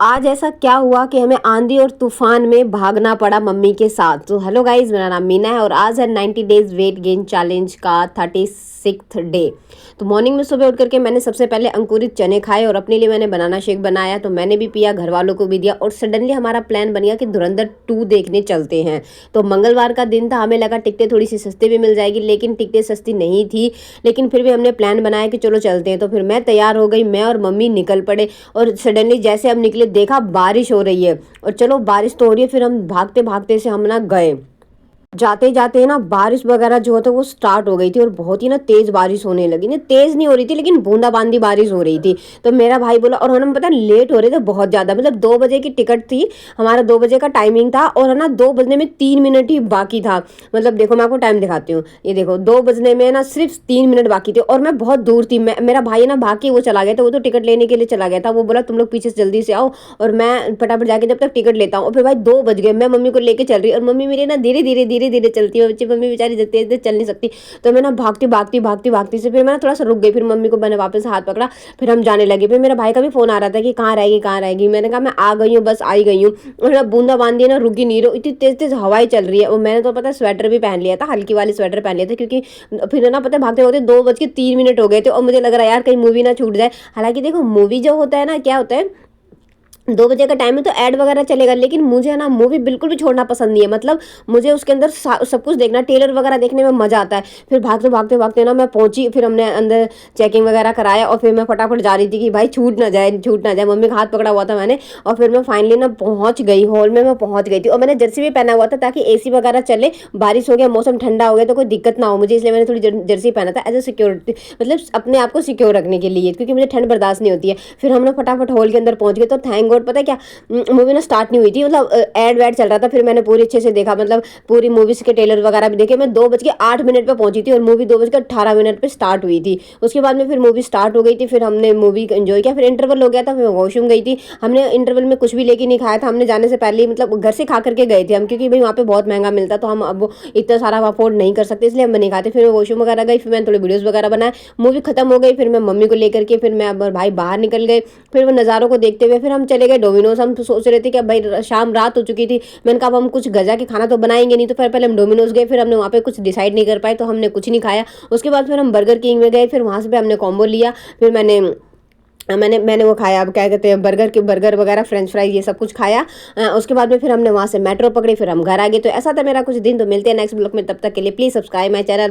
आज ऐसा क्या हुआ कि हमें आंधी और तूफान में भागना पड़ा मम्मी के साथ। तो हेलो गाइज, मेरा नाम मीना है और आज है 90 डेज वेट गेन चैलेंज का 36th डे। तो मॉर्निंग में सुबह उठ करके मैंने सबसे पहले अंकुरित चने खाए और अपने लिए मैंने बनाना शेक बनाया, तो मैंने भी पिया, घर वालों को भी दिया और सडनली हमारा प्लान बन गया कि धुरंधर 2 देखने चलते हैं। तो मंगलवार का दिन था, हमें लगा टिकटें थोड़ी सी सस्ती भी मिल जाएगी, लेकिन टिकटें सस्ती नहीं थी। लेकिन फिर भी हमने प्लान बनाया कि चलो चलते हैं। तो फिर मैं तैयार हो गई, मैं और मम्मी निकल पड़े और सडनली जैसे हम निकले देखा बारिश हो रही है और चलो बारिश तो हो रही है, फिर हम भागते भागते से हम ना गए। जाते जाते ना बारिश वगैरह जो होता है वो स्टार्ट हो गई थी और बहुत ही ना तेज बारिश होने लगी। ना तेज नहीं हो रही थी लेकिन बूंदाबांदी बारिश हो रही थी। तो मेरा भाई बोला, और हम पता लेट हो रहे थे बहुत ज़्यादा, मतलब 2 बजे की टिकट थी, हमारा 2 बजे का टाइमिंग था और है ना 2 बजने में 3 मिनट ही बाकी था। मतलब देखो मैं आपको टाइम दिखाती हूँ, ये देखो 2 बजने में ना सिर्फ 3 मिनट बाकी थे और मैं बहुत दूर थी। मेरा भाई ना भाग के वो चला गया था, वो तो टिकट लेने के लिए चला गया था। वो बोला तुम लोग पीछे से जल्दी से आओ और मैं फटाफट जाके जब तक टिकट लेता हूँ। और फिर भाई 2 बज गए, मैं मम्मी को लेके चल रही और मम्मी मेरी ना धीरे धीरे धीरे धीरे चलती है, बच्ची मम्मी बेचारी तेज तेज चल नहीं सकती। तो मैं ना भागती भागती भागती भागती से फिर मैं ना थोड़ा सा रुक गई, फिर मम्मी को मैंने वापस हाथ पकड़ा, फिर हम जाने लगे। फिर मेरा भाई का भी फोन आ रहा था कि कहाँ रहेगी कहाँ रहेगी। मैंने कहा मैं आ गई हूँ, बस आई गई हूँ। और ना बूंदाबांदी ना रुकी नहीं, इतनी तेज तेज हवाएं चल रही है। और मैंने तो पता स्वेटर भी पहन लिया था, हल्की वाली स्वेटर पहन लिया था, क्योंकि फिर ना पता भागते भागते 2 बज के 3 मिनट हो गए थे और मुझे लग रहा है यार कहीं मूवी ना छूट जाए। हालांकि देखो मूवी जो होता है ना, क्या होता है 2 बजे का टाइम है तो ऐड वगैरह चलेगा, लेकिन मुझे ना मूवी बिल्कुल भी छोड़ना पसंद नहीं है। मतलब मुझे उसके अंदर सब कुछ देखना, ट्रेलर वगैरह देखने में मजा आता है। फिर भागते भागते भागते ना मैं पहुंची, फिर हमने अंदर चेकिंग वगैरह कराया और फिर मैं फटाफट जा रही थी कि भाई छूट ना जाए छूट ना जाए। मम्मी का हाथ पकड़ा हुआ था मैंने और फिर मैं फाइनली ना पहुंच गई, हॉल में मैं पहुंच गई थी। और मैंने जर्सी भी पहना हुआ था ताकि एसी वगैरह चले, बारिश हो गया मौसम ठंडा हो गया तो कोई दिक्कत ना हो मुझे, इसलिए मैंने थोड़ी जर्सी पहना था एज ए सिक्योरिटी, मतलब अपने आप को सिक्योर रखने के लिए, क्योंकि मुझे ठंड बर्दाश्त नहीं होती है। फिर हम लोग फटाफट हॉल के अंदर पहुंच गए। तो थैंक गॉड, पता है क्या, मूवी ना स्टार्ट नहीं हुई थी, मतलब एड वैड चल रहा था। फिर मैंने पूरी अच्छे से देखा, मतलब पूरी मूवीज के ट्रेलर वगैरह भी देखे। मैं 2 बज के 8 मिनट पे पहुंची थी और मूवी 2 बज के 18 मिनट पे स्टार्ट हुई थी। उसके बाद में फिर मूवी स्टार्ट हो गई थी, फिर हमने मूवी एंजॉय किया। फिर इंटरवल हो गया था, फिर वॉशरूम गई थी। हमने इंटरवल में कुछ भी लेके नहीं खाया था, हमने जाने से पहले ही मतलब घर से खा करके गए थे हम, क्योंकि भाई वहाँ पे बहुत महंगा मिलता, तो हम अब इतना सारा अफोर्ड नहीं कर सकते, इसलिए हम नहीं खाते। फिर वॉशरूम वगैरह गई, फिर मैंने थोड़ी वीडियोस वगैरह बनाए। मूवी खत्म हो गई, फिर मैं मम्मी को लेकर के फिर मैं और भाई बाहर निकल गए। फिर वो नज़ारों को देखते हुए फिर हम चले गए डोमिनोज। हम तो सोच रहे थे कि भाई शाम रात हो चुकी थी, मैंने कहा अब हम कुछ गजा के खाना तो बनाएंगे नहीं, तो फिर पहले हम डोमिनोज गए। फिर हमने वहाँ पे कुछ डिसाइड नहीं कर पाए तो हमने कुछ नहीं खाया। उसके बाद फिर हम बर्गर किंग में गए, फिर वहाँ से हमने कॉम्बो लिया। फिर मैंने मैंने मैंने वो खाया, अब क्या कहते हैं, बर्गर वगैरह फ्रेंच फ्राइज ये सब कुछ खाया। उसके बाद में फिर हमने वहाँ से मेट्रो पकड़ी, फिर हम घर आ गए। तो ऐसा था मेरा कुछ दिन। तो मिलते हैं नेक्स्ट ब्लॉग में, तब तक के लिए प्लीज़ सब्सक्राइब माई चैनल।